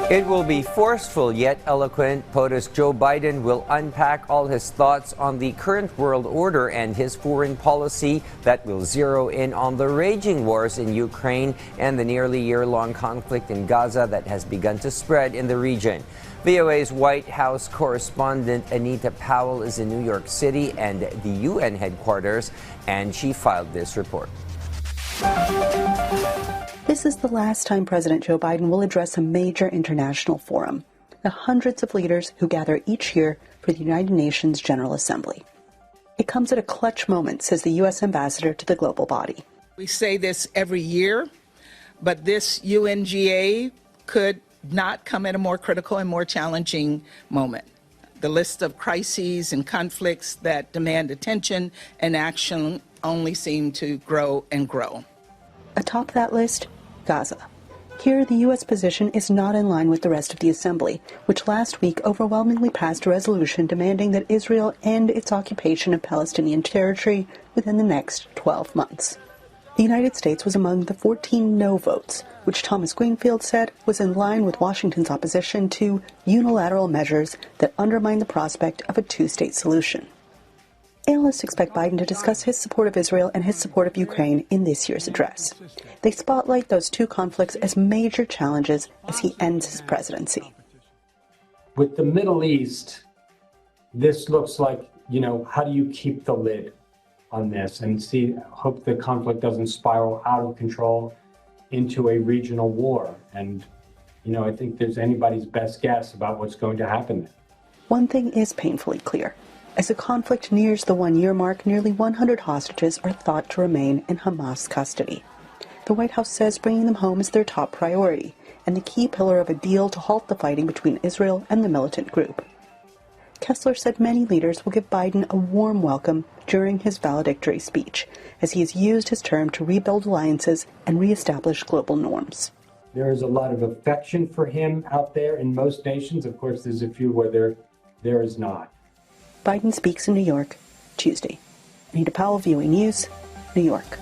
It will be forceful yet eloquent. POTUS Joe Biden will unpack all his thoughts on the current world order and his foreign policy that will zero in on the raging wars in Ukraine and the nearly year-long conflict in Gaza that has begun to spread in the region. VOA's White House correspondent Anita Powell is in New York City and the UN headquarters, and she filed this report. This is the last time President Joe Biden will address a major international forum, the hundreds of leaders who gather each year for the United Nations General Assembly. It comes at a clutch moment, says the U.S. ambassador to the global body. We say this every year, but this UNGA could not come at a more critical and more challenging moment. The list of crises and conflicts that demand attention and action only seem to grow and grow. Atop that list, Gaza. Here, the U.S. position is not in line with the rest of the Assembly, which last week overwhelmingly passed a resolution demanding that Israel end its occupation of Palestinian territory within the next 12 months. The United States was among the 14 no votes, which Thomas Greenfield said was in line with Washington's opposition to unilateral measures that undermine the prospect of a two-state solution. Analysts expect Biden to discuss his support of Israel and his support of Ukraine in this year's address. They spotlight those two conflicts as major challenges as he ends his presidency. With the Middle East, this looks like, how do you keep the lid on this and hope the conflict doesn't spiral out of control into a regional war? And, I think there's anybody's best guess about what's going to happen there. One thing is painfully clear. As the conflict nears the one-year mark, nearly 100 hostages are thought to remain in Hamas custody. The White House says bringing them home is their top priority and the key pillar of a deal to halt the fighting between Israel and the militant group. Kessler said many leaders will give Biden a warm welcome during his valedictory speech, as he has used his term to rebuild alliances and reestablish global norms. There is a lot of affection for him out there in most nations. Of course, there's a few where there is not. Biden speaks in New York Tuesday. Anita Powell, VOA News, New York.